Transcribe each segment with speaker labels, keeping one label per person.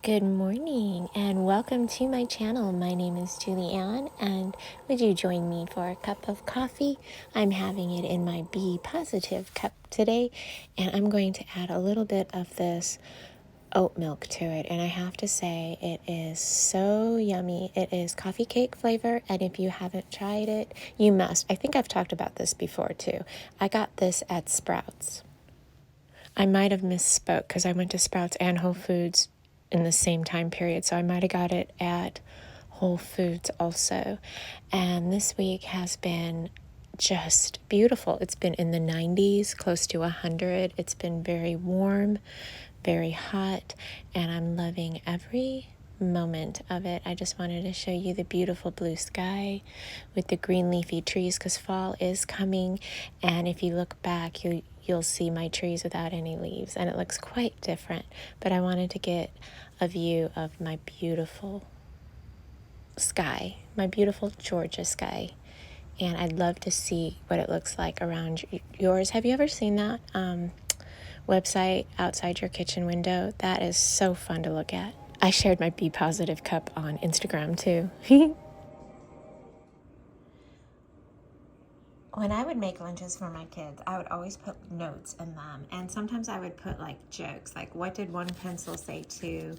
Speaker 1: Good morning and welcome to my channel. My name is Julianne, and would you join me for a cup of coffee? I'm having it in my Be Positive cup today, and I'm going to add a little bit of this oat milk to it, and I have to say it is so yummy. It is coffee cake flavor, and if you haven't tried it, you must. I think I've talked about this before too. I got this at Sprouts. I might have misspoke because I went to Sprouts and Whole Foods in the same time period, so I might have got it at Whole Foods also. And this week has been just beautiful. It's been in the 90s, close to 100. It's been very warm, very hot, and I'm loving every moment of it. I just wanted to show you the beautiful blue sky with the green leafy trees because fall is coming, and if you look back, you'll see my trees without any leaves, and it looks quite different. But I wanted to get a view of my beautiful sky, my beautiful Georgia sky, and I'd love to see what it looks like around yours. Have you ever seen that website outside your kitchen window? That is so fun to look at. I shared my Be Positive cup on Instagram too. When I would make lunches for my kids, I would always put notes in them, and sometimes I would put like jokes, like what did one pencil say to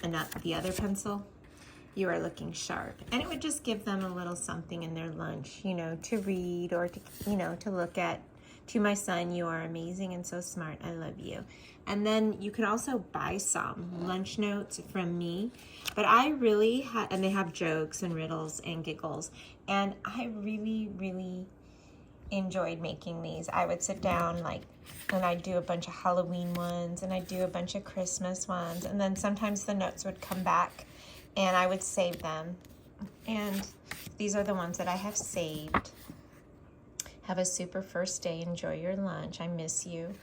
Speaker 1: the other pencil? You are looking sharp. And it would just give them a little something in their lunch, to read or to look at. To my son, you are amazing and so smart. I love you. And then you can also buy some lunch notes from me. But I really and they have jokes and riddles and giggles. And I really, really enjoyed making these. I would sit down and I'd do a bunch of Halloween ones and I'd do a bunch of Christmas ones. And then sometimes the notes would come back and I would save them. And these are the ones that I have saved. Have a super first day. Enjoy your lunch. I miss you.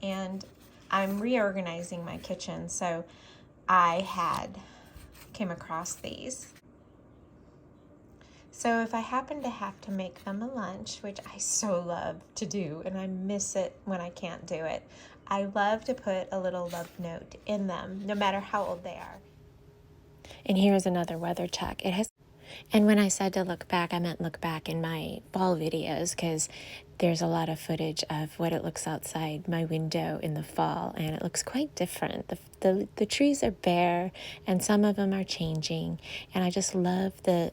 Speaker 1: And I'm reorganizing my kitchen, so I came across these. So if I happen to have to make them a lunch, which I so love to do, and I miss it when I can't do it, I love to put a little love note in them, no matter how old they are. And here's another weather check. And when I said to look back, I meant look back in my fall videos, because there's a lot of footage of what it looks outside my window in the fall, and it looks quite different. The trees are bare, and some of them are changing, and I just love the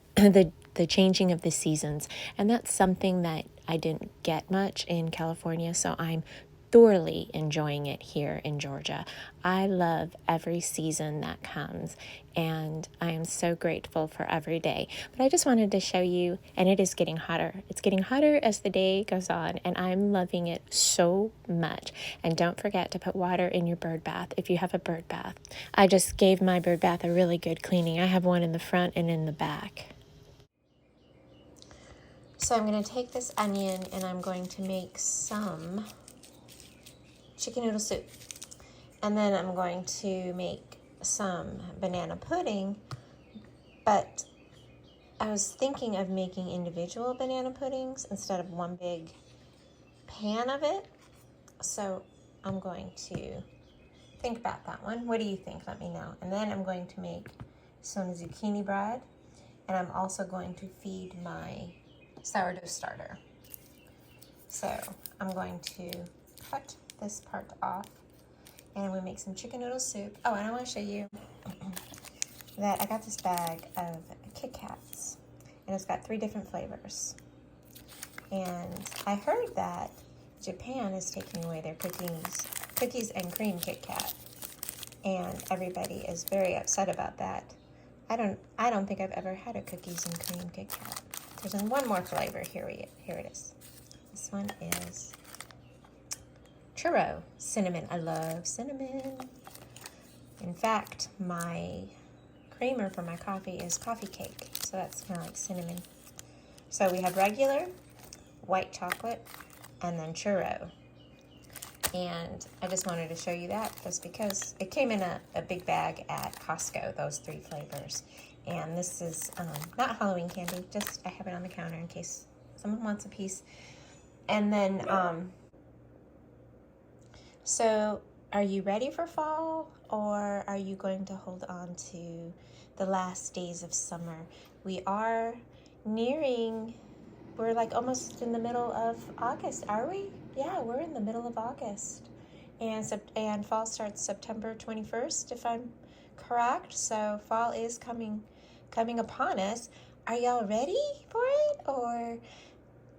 Speaker 1: the changing of the seasons, and that's something that I didn't get much in California, so I'm thoroughly enjoying it here in Georgia. I love every season that comes, and I am so grateful for every day. But I just wanted to show you, and it is getting hotter. It's getting hotter as the day goes on, and I'm loving it so much. And don't forget to put water in your bird bath if you have a bird bath. I just gave my bird bath a really good cleaning. I have one in the front and in the back. So I'm going to take this onion and I'm going to make some chicken noodle soup. And then I'm going to make some banana pudding, but I was thinking of making individual banana puddings instead of one big pan of it. So I'm going to think about that one. What do you think? Let me know. And then I'm going to make some zucchini bread, and I'm also going to feed my sourdough starter. So I'm going to cut this part off, and we make some chicken noodle soup. Oh, and I want to show you that I got this bag of Kit Kats, and it's got 3 different flavors. And I heard that Japan is taking away their cookies and cream Kit Kat, and everybody is very upset about that. I don't think I've ever had a cookies and cream Kit Kat. There's one more flavor. Here it is. This one is churro cinnamon. I love cinnamon. In fact, my creamer for my coffee is coffee cake, so that's kind of like cinnamon. So we have regular, white chocolate, and then churro. And I just wanted to show you that just because it came in a big bag at Costco, those 3 flavors. And this is not Halloween candy, just I have it on the counter in case someone wants a piece. And then, so Are you ready for fall, or are you going to hold on to the last days of summer? We are we're like almost in the middle of August, are we? Yeah, we're in the middle of August. And fall starts September 21st, if I'm correct. So fall is coming upon us. Are y'all ready for it? Or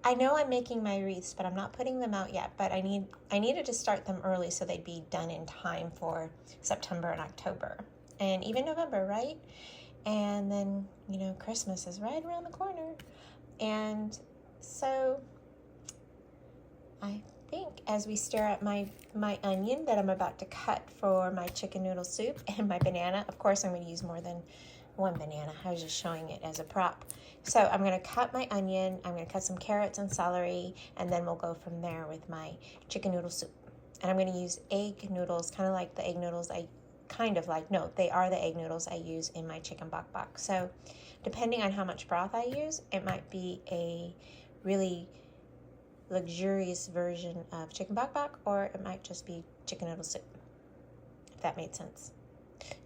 Speaker 1: I know I'm making my wreaths, but I'm not putting them out yet. But I needed to start them early so they'd be done in time for September and October. And even November, right? And then, Christmas is right around the corner. And so I think as we stare at my onion that I'm about to cut for my chicken noodle soup, and my banana, of course I'm going to use more than one banana. I was just showing it as a prop. So I'm going to cut my onion, I'm going to cut some carrots and celery, and then we'll go from there with my chicken noodle soup. And I'm going to use egg noodles, kind of like the egg noodles they are the egg noodles I use in my chicken bok bok. So depending on how much broth I use, it might be a really luxurious version of chicken bok bok, or it might just be chicken noodle soup, if that made sense.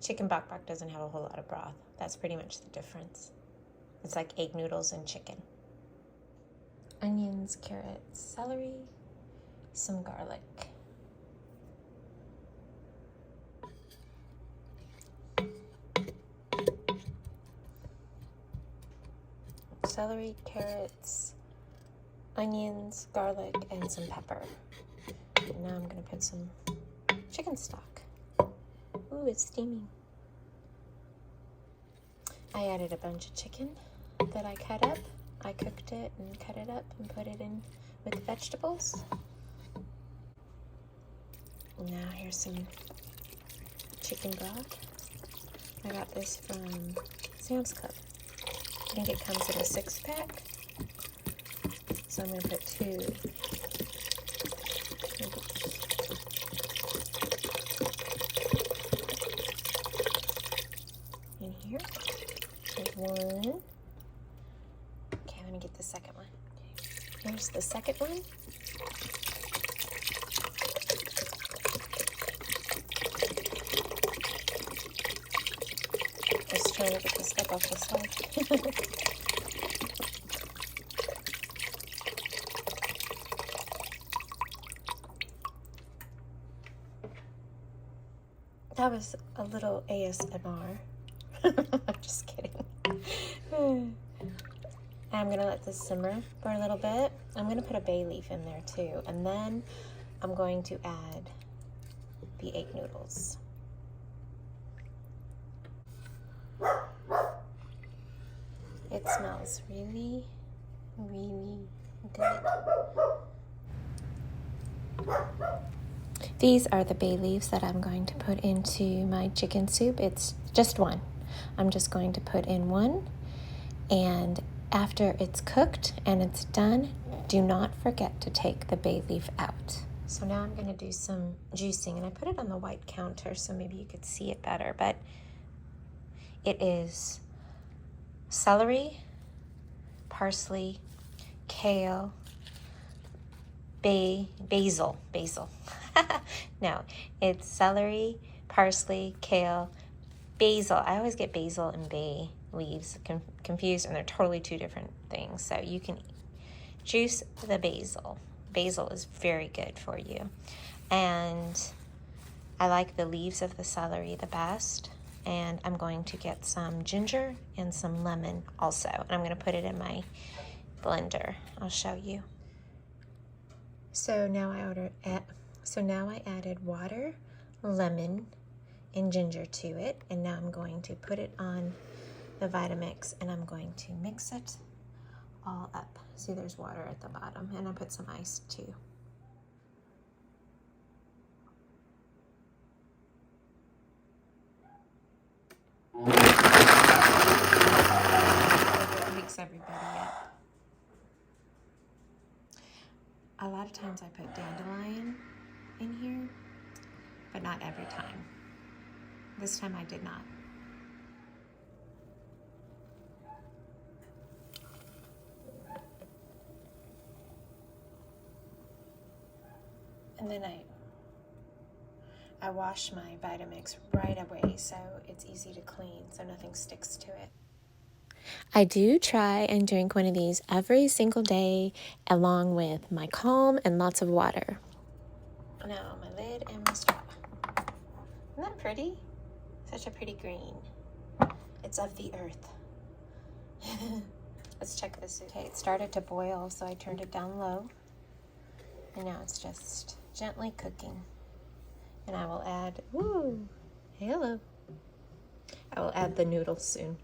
Speaker 1: Chicken bok bok doesn't have a whole lot of broth. That's pretty much the difference. It's like egg noodles and chicken. Onions, carrots, celery, some garlic. Celery, carrots, onions, garlic, and some pepper. And now I'm going to put some chicken stock. Ooh, it's steaming. I added a bunch of chicken that I cut up. I cooked it and cut it up and put it in with the vegetables. Now here's some chicken broth. I got this from Sam's Club. I think it comes in a 6-pack. So I'm going to put 2 in here. There's 1. Okay, let me get the second one. Here's the second one. Just trying to get this stuff off the side. That was a little ASMR. I'm just kidding. I'm going to let this simmer for a little bit. I'm going to put a bay leaf in there too. And then I'm going to add the egg noodles. It smells really, really good. These are the bay leaves that I'm going to put into my chicken soup. It's just 1. I'm just going to put in 1. And after it's cooked and it's done, do not forget to take the bay leaf out. So now I'm going to do some juicing, and I put it on the white counter so maybe you could see it better, but it is celery, parsley, kale, basil. No, it's celery, parsley, kale, basil. I always get basil and bay leaves confused, and they're totally 2 different things. So you can juice the basil. Basil is very good for you. And I like the leaves of the celery the best. And I'm going to get some ginger and some lemon also. And I'm going to put it in my blender. I'll show you. So now I added water, lemon, and ginger to it. And now I'm going to put it on the Vitamix, and I'm going to mix it all up. See, there's water at the bottom, and I put some ice too. Mix everybody up. A lot of times I put dandelion in here, but not every time. This time I did not. And then I I wash my Vitamix right away, so it's easy to clean, so nothing sticks to it. I do try and drink one of these every single day, along with my Calm and lots of water. Now, my lid and my straw. Isn't that pretty? Such a pretty green. It's of the earth. Let's check this. Okay, it started to boil, so I turned it down low. And now it's just gently cooking. And I will add, hello. I will add the noodles soon.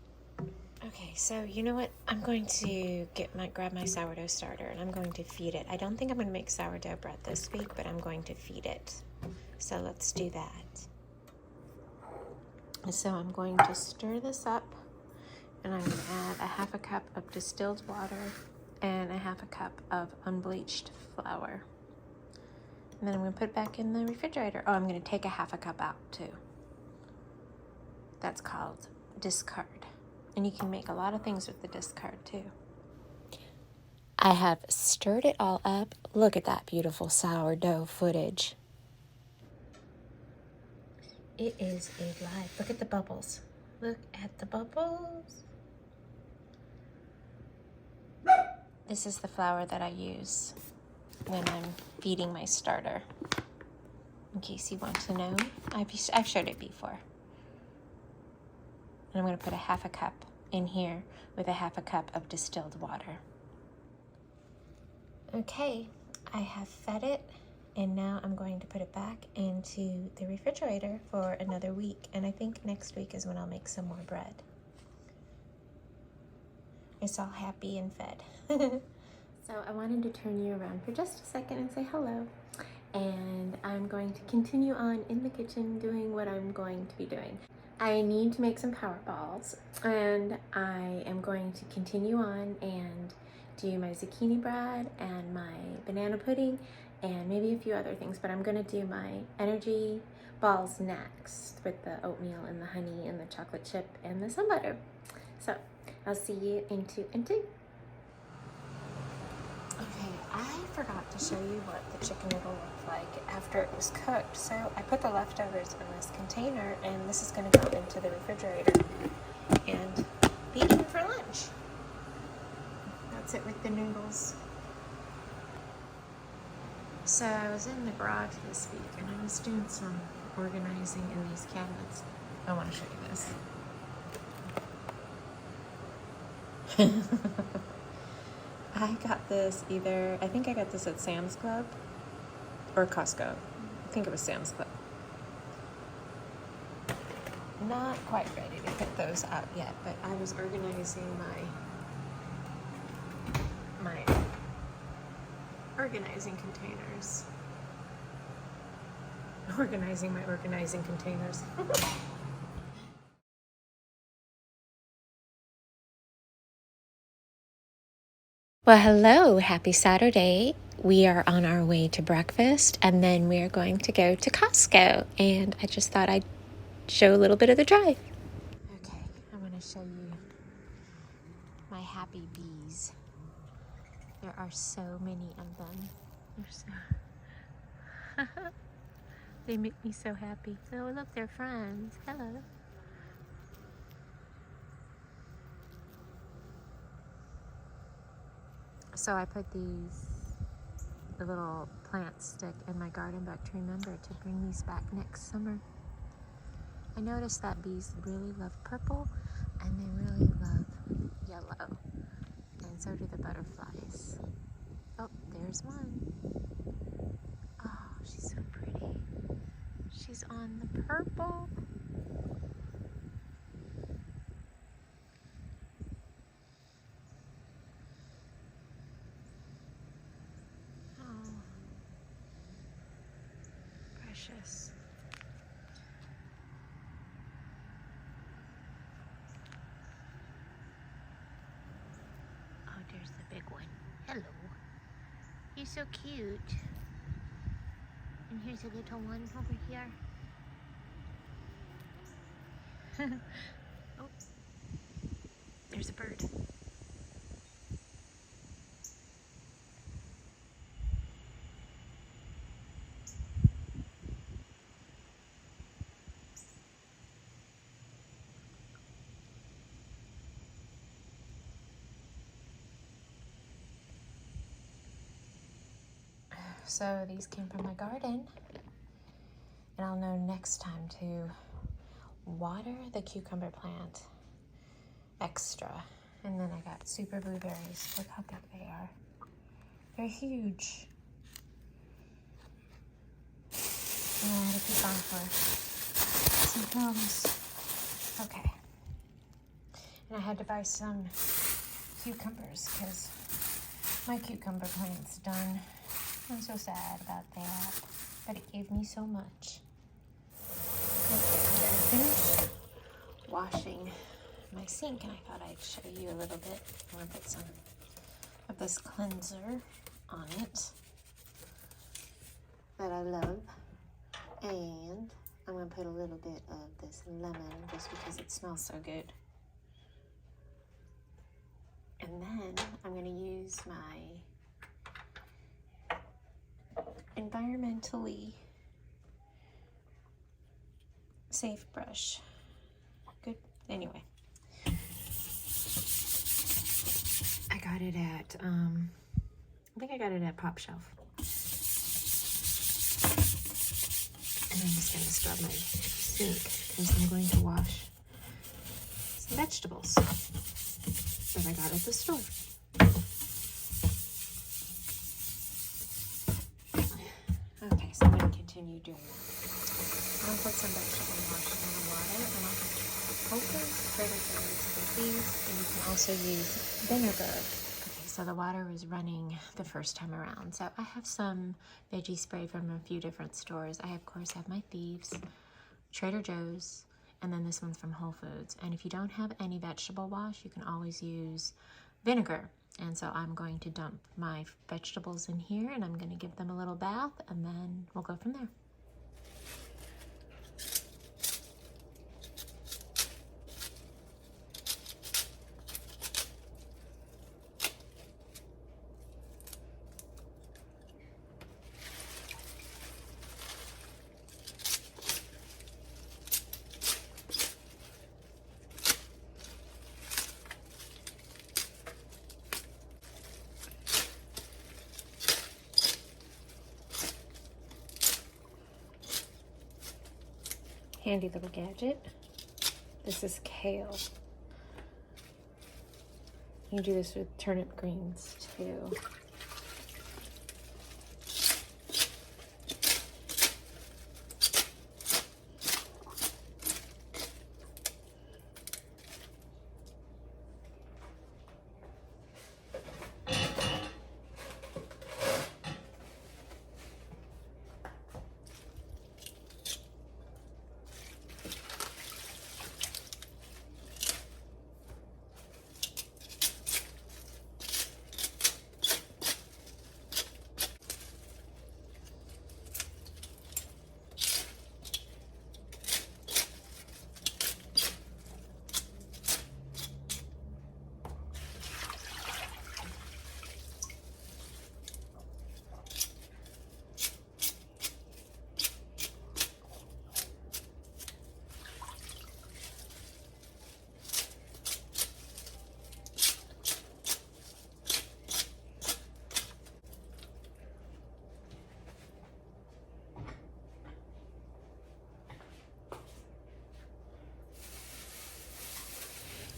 Speaker 1: Okay, so you know what? I'm going to grab my sourdough starter and I'm going to feed it. I don't think I'm going to make sourdough bread this week, but I'm going to feed it. So let's do that. So I'm going to stir this up and I'm going to add a half a cup of distilled water and a half a cup of unbleached flour. And then I'm going to put it back in the refrigerator. Oh, I'm going to take a half a cup out too. That's called discard. And you can make a lot of things with the discard too. I have stirred it all up. Look at that beautiful sourdough footage. It is alive. Look at the bubbles. Look at the bubbles. This is the flour that I use when I'm feeding my starter. In case you want to know, I've showed it before. And I'm going to put a half a cup in here with a half a cup of distilled water. Okay, I have fed it, and now I'm going to put it back into the refrigerator for another week. And I think next week is when I'll make some more bread. It's all happy and fed. So I wanted to turn you around for just a second and say hello. And I'm going to continue on in the kitchen doing what I'm going to be doing. I need to make some power balls, and I am going to continue on and do my zucchini bread and my banana pudding and maybe a few other things, but I'm going to do my energy balls next with the oatmeal and the honey and the chocolate chip and the sun butter. So I'll see you in 2 and 2. Okay, I forgot to show you what the chicken noodle looked like after it was cooked. So I put the leftovers in this container, and this is going to go into the refrigerator and be eaten for lunch. That's it with the noodles. So I was in the garage this week, and I was doing some organizing in these cabinets. I want to show you this. I got this I think I got this at Sam's Club or Costco. I think it was Sam's Club. Not quite ready to put those out yet, but I was organizing my organizing containers. Organizing my organizing containers. Well, hello, happy Saturday. We are on our way to breakfast, and then we are going to go to Costco, and I just thought I'd show a little bit of the drive. Okay, I'm going to show you my happy bees. There are so many of them. They make me so happy. Oh, look, they're friends. Hello. So I put the little plant stick in my garden book to remember to bring these back next summer. I noticed that bees really love purple and they really love yellow, and so do the butterflies. Oh, there's one. Oh, she's so pretty. She's on the purple. Oh, precious. Oh, there's the big one. Hello. He's so cute. And here's a little one over here. Oh, there's a bird. So these came from my garden, and I'll know next time to water the cucumber plant extra. And then I got super blueberries. Look how big they are. They're huge. And I had to keep on for some plums. Okay. And I had to buy some cucumbers because my cucumber plant's done. I'm so sad about that, but it gave me so much. Okay, I'm gonna finish washing my sink, and I thought I'd show you a little bit. I'm gonna put some of this cleanser on it that I love, and I'm gonna put a little bit of this lemon just because it smells so good. And then I'm gonna use my environmentally safe brush. Good. Anyway, I got it at I think I got it at Pop Shelf. And I'm just gonna scrub my sink because I'm going to wash some vegetables that I got at the store. Okay, so I'm going to continue doing that. I'll put some vegetable wash in the water, and I'll put open Trader Joe's with these, and you can also use vinegar. Okay, so the water was running the first time around. So I have some veggie spray from a few different stores. I, of course, have my Thieves, Trader Joe's, and then this one's from Whole Foods. And if you don't have any vegetable wash, you can always use vinegar. And so I'm going to dump my vegetables in here, and I'm going to give them a little bath, and then we'll go from there. Handy little gadget. This is kale. You can do this with turnip greens too.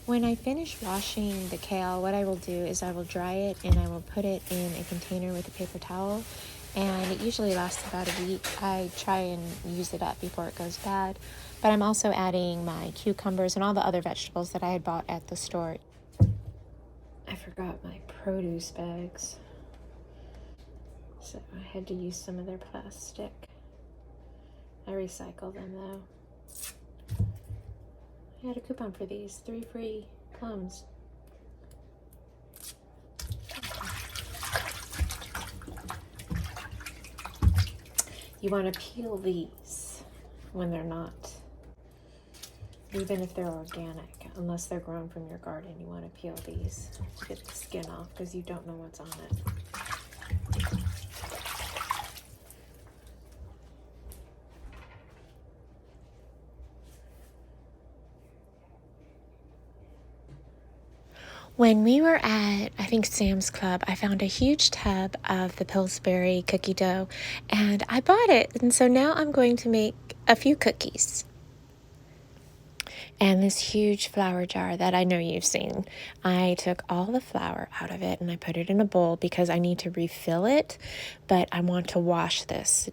Speaker 1: When I finish washing the kale, what I will do is I will dry it and I will put it in a container with a paper towel, and it usually lasts about a week. I try and use it up before it goes bad, but I'm also adding my cucumbers and all the other vegetables that I had bought at the store. I forgot my produce bags, so I had to use some of their plastic. I recycle them though. I had a coupon for these, 3 free plums. You want to peel these when they're not, even if they're organic, unless they're grown from your garden. You want to peel these to get the skin off because you don't know what's on it. When we were at, I think, Sam's Club, I found a huge tub of the Pillsbury cookie dough, and I bought it. And so now I'm going to make a few cookies. And this huge flour jar that I know you've seen, I took all the flour out of it and I put it in a bowl because I need to refill it, but I want to wash this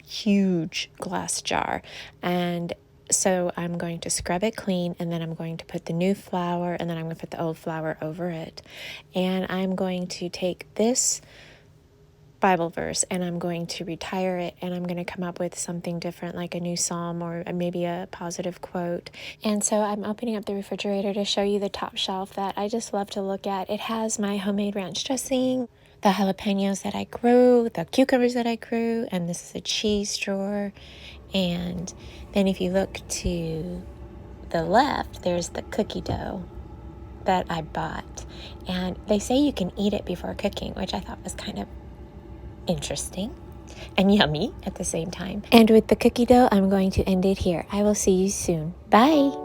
Speaker 1: huge glass jar. And so I'm going to scrub it clean, and then I'm going to put the new flour, and then I'm going to put the old flour over it. And I'm going to take this Bible verse and I'm going to retire it, and I'm going to come up with something different, like a new psalm or maybe a positive quote. And so I'm opening up the refrigerator to show you the top shelf that I just love to look at. It has my homemade ranch dressing, the jalapenos that I grew, the cucumbers that I grew, and this is a cheese drawer. And then if you look to the left, there's the cookie dough that I bought. And they say you can eat it before cooking, which I thought was kind of interesting and yummy at the same time. And with the cookie dough, I'm going to end it here. I will see you soon. Bye.